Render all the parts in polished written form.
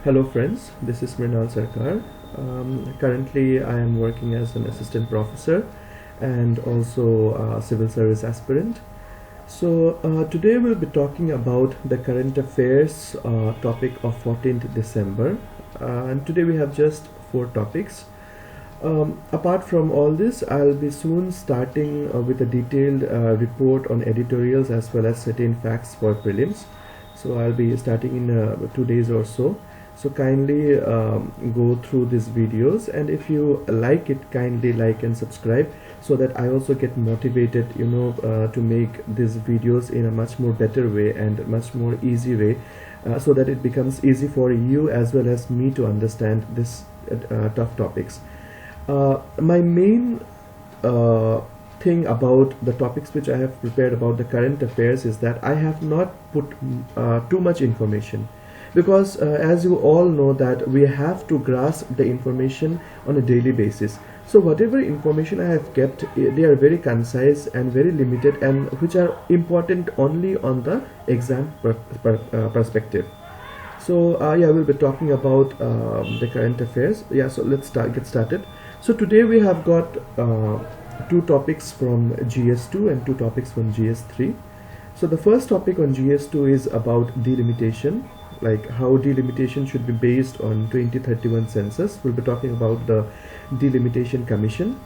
Hello friends, this is Mrinal Sarkar. Currently I am working as an assistant professor and also a civil service aspirant. So today we'll be talking about the current affairs topic of 14th December, and today we have just 4 topics. Apart from all this, I'll be soon starting with a detailed report on editorials as well as certain facts for prelims. So I'll be starting in 2 days or so. So kindly go through these videos, and if you like it, kindly like and subscribe so that I also get motivated, to make these videos in a much more better way and much more easy way, so that it becomes easy for you as well as me to understand this tough topics. My main thing about the topics which I have prepared about the current affairs is that I have not put too much information, because as you all know that we have to grasp the information on a daily basis. So whatever information I have kept, they are very concise and very limited, and which are important only on the exam perspective. So yeah, we'll be talking about the current affairs. Yeah, so let's get started. So today we have got 2 topics from GS2 and 2 topics from GS3. So the first topic on GS2 is about delimitation, like how delimitation should be based on 2031 census. We'll be talking about the delimitation commission.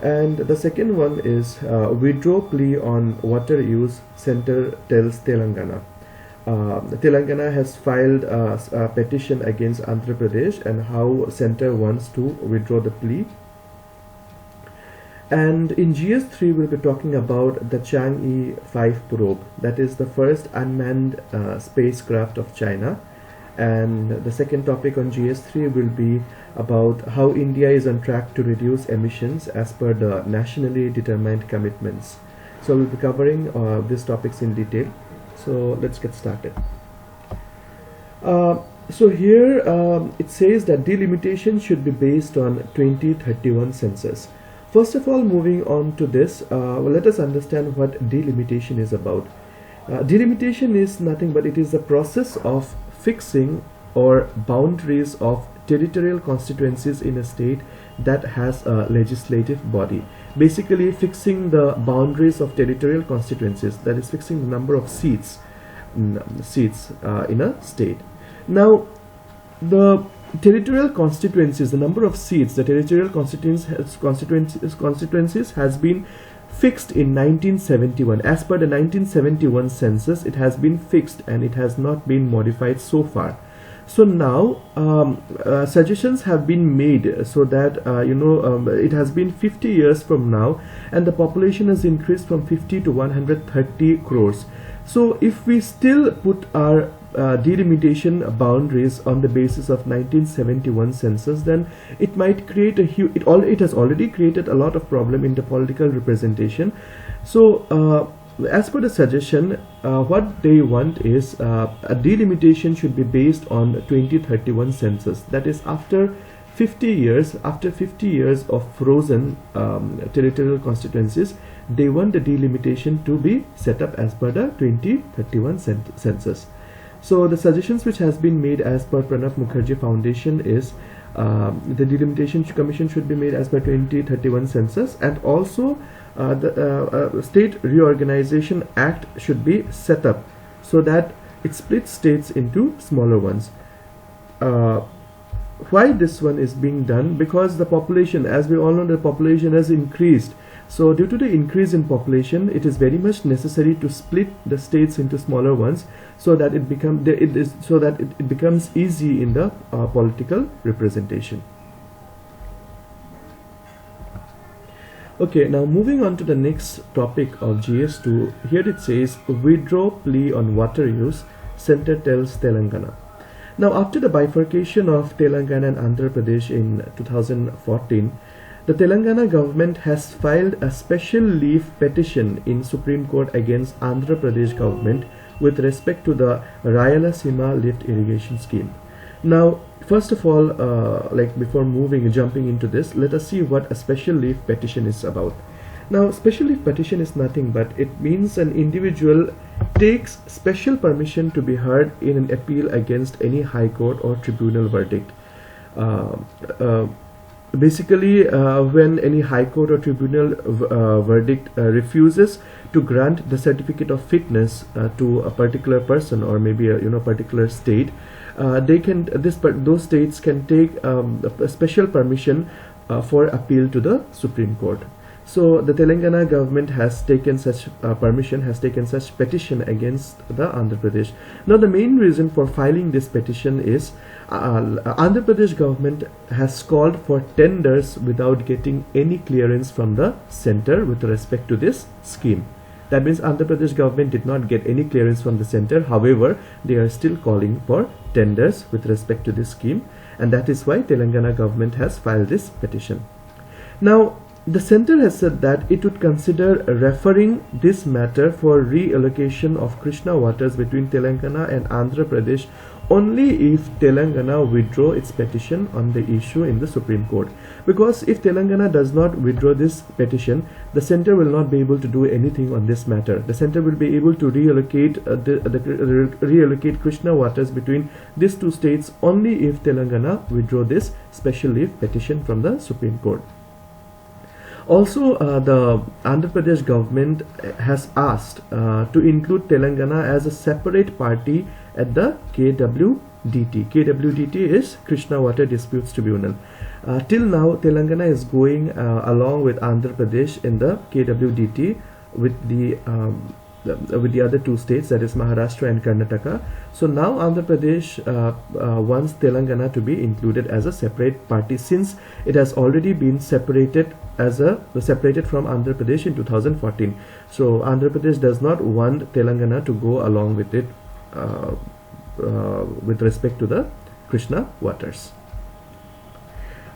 And the second one is withdraw plea on water use, center tells Telangana. Telangana has filed a petition against Andhra Pradesh, and how center wants to withdraw the plea. And in GS3 we'll be talking about the Chang'e 5 probe, that is the first unmanned spacecraft of China. And the second topic on GS3 will be about how India is on track to reduce emissions as per the nationally determined commitments. So we'll be covering these topics in detail. So let's get started. So here it says that delimitation should be based on 2031 census. First of all, moving on to this, let us understand what delimitation is about. Delimitation is nothing but it is the process of fixing or boundaries of territorial constituencies in a state that has a legislative body. Basically fixing the boundaries of territorial constituencies, that is fixing the number of seats in a state. Now the territorial constituencies, the number of seats, the territorial constituencies has been fixed in 1971. As per the 1971 census, it has been fixed and it has not been modified so far. So now suggestions have been made so that it has been 50 years from now, and the population has increased from 50 to 130 crores. So if we still put our delimitation boundaries on the basis of 1971 census, then it might create a huge, it has already created a lot of problem in the political representation. So as per the suggestion, what they want is a delimitation should be based on 2031 census, that is after 50 years of frozen territorial constituencies. They want the delimitation to be set up as per the 2031 census. So the suggestions which has been made as per Pranab Mukherjee Foundation is the delimitation commission should be made as per 2031 census, and also the State Reorganization Act should be set up so that it splits states into smaller ones. Why this one is being done? Because the population, as we all know, the population has increased. So due to the increase in population, it is very much necessary to split the states into smaller ones so that it becomes easy in the political representation. Okay, now moving on to the next topic of GS2. Here it says withdraw plea on water use, center tells Telangana. Now after the bifurcation of Telangana and Andhra Pradesh in 2014, the Telangana government has filed a special leave petition in Supreme Court against Andhra Pradesh government with respect to the Rayalaseema lift irrigation scheme. Now, first of all, before jumping into this, let us see what a special leave petition is about. Now, special leave petition is nothing but it means an individual takes special permission to be heard in an appeal against any high court or tribunal verdict. Uh, uh, Basically, when any high court or tribunal verdict refuses to grant the certificate of fitness to a particular person or maybe a particular state, those states can take a special permission for appeal to the Supreme Court. So the Telangana government has taken such petition against the Andhra Pradesh. Now the main reason for filing this petition is Andhra Pradesh government has called for tenders without getting any clearance from the center with respect to this scheme. That means Andhra Pradesh government did not get any clearance from the center. However, they are still calling for tenders with respect to this scheme, and that is why Telangana government has filed this petition. Now, the center has said that it would consider referring this matter for reallocation of Krishna waters between Telangana and Andhra Pradesh only if Telangana withdraw its petition on the issue in the Supreme Court. Because if Telangana does not withdraw this petition, the center will not be able to do anything on this matter. The center will be able to reallocate reallocate Krishna waters between these two states only if Telangana withdraw this special leave petition from the Supreme Court. Also, the Andhra Pradesh government has asked to include Telangana as a separate party at the KWDT. KWDT is Krishna Water Disputes Tribunal. Till now, Telangana is going along with Andhra Pradesh in the KWDT with the other two states, that is Maharashtra and Karnataka. So now Andhra Pradesh wants Telangana to be included as a separate party, since it has already been separated from Andhra Pradesh in 2014. So Andhra Pradesh does not want Telangana to go along with it with respect to the Krishna waters.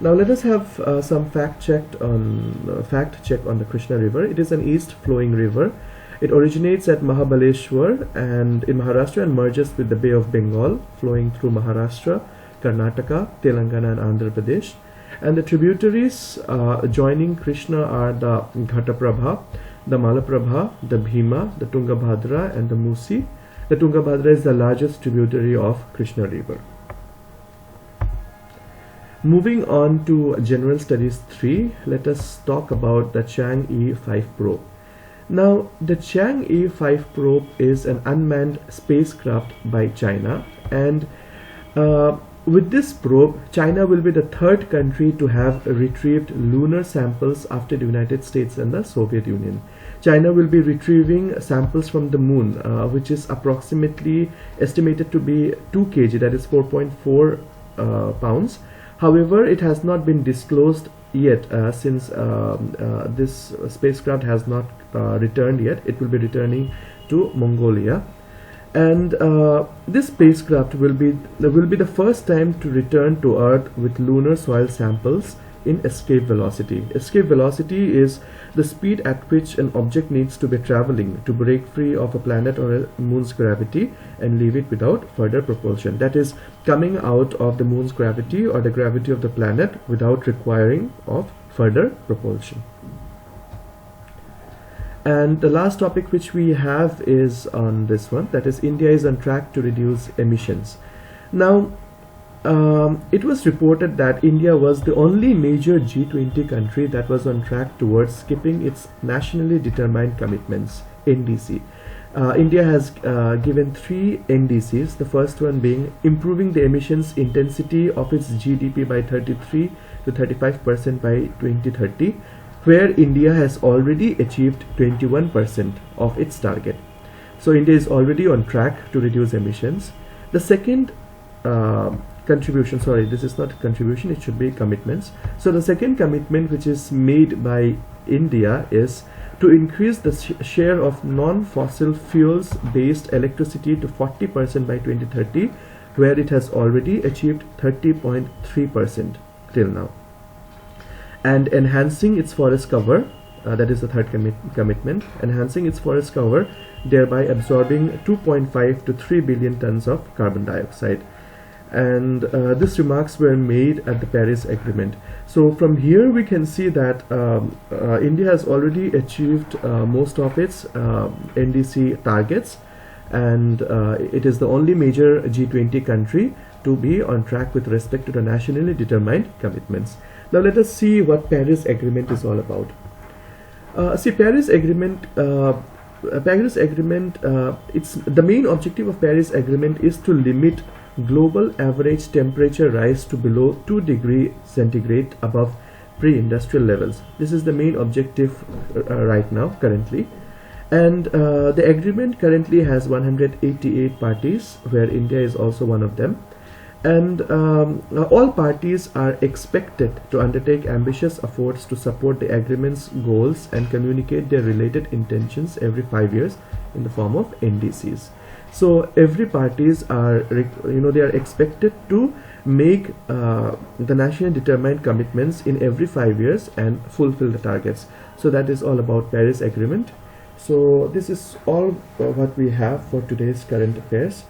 Now let us have some fact check on the Krishna River. It is an east flowing river. It originates at Mahabaleshwar and in Maharashtra and merges with the Bay of Bengal, flowing through Maharashtra, Karnataka, Telangana and Andhra Pradesh. And the tributaries joining Krishna are the Ghataprabha, the Malaprabha, the Bhima, the Tungabhadra and the Musi. The Tungabhadra is the largest tributary of Krishna River. Moving on to General Studies 3, let us talk about the Chang'e 5 probe. Now, the Chang'e 5 probe is an unmanned spacecraft by China, and with this probe, China will be the third country to have retrieved lunar samples after the United States and the Soviet Union. China will be retrieving samples from the moon, which is approximately estimated to be 2 kg, that is 4.4 pounds. However, it has not been disclosed yet since this spacecraft has not returned yet. It will be returning to Mongolia, and this spacecraft will be the first time to return to Earth with lunar soil samples in escape velocity. Escape velocity is the speed at which an object needs to be traveling to break free of a planet or a moon's gravity and leave it without further propulsion. That is, coming out of the moon's gravity or the gravity of the planet without requiring of further propulsion. And the last topic which we have is on this one, that is India is on track to reduce emissions. Now, it was reported that India was the only major G20 country that was on track towards skipping its nationally determined commitments, NDC. India has given 3 NDCs, the first one being improving the emissions intensity of its GDP by 33 to 35% by 2030, where India has already achieved 21% of its target. So India is already on track to reduce emissions. The second contribution, sorry, this is not contribution, it should be commitments. So the second commitment which is made by India is to increase the share of non-fossil fuels based electricity to 40% by 2030, where it has already achieved 30.3% till now. And enhancing its forest cover, that is the third commitment, enhancing its forest cover, thereby absorbing 2.5 to 3 billion tons of carbon dioxide. and these remarks were made at the Paris Agreement. So from here we can see that India has already achieved most of its NDC targets, and it is the only major G20 country to be on track with respect to the nationally determined commitments. Now let us see what Paris Agreement is all about. See, Paris Agreement, it's the main objective of Paris Agreement is to limit global average temperature rise to below 2 degrees centigrade above pre-industrial levels. This is the main objective right now, currently. And the agreement currently has 188 parties, where India is also one of them. And all parties are expected to undertake ambitious efforts to support the agreement's goals and communicate their related intentions every 5 years in the form of NDCs. So every parties are, they are expected to make the nationally determined commitments in every 5 years and fulfill the targets. So that is all about Paris Agreement. So this is all what we have for today's current affairs.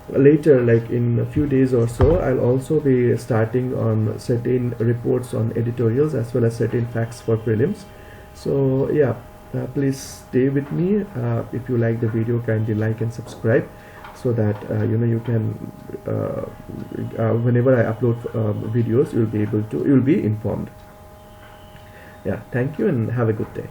Later, like in a few days or so, I'll also be starting on certain reports on editorials as well as certain facts for prelims. So yeah, please stay with me. If you like the video, kindly like and subscribe, so that you can whenever I upload videos, you'll be informed. Yeah, thank you and have a good day.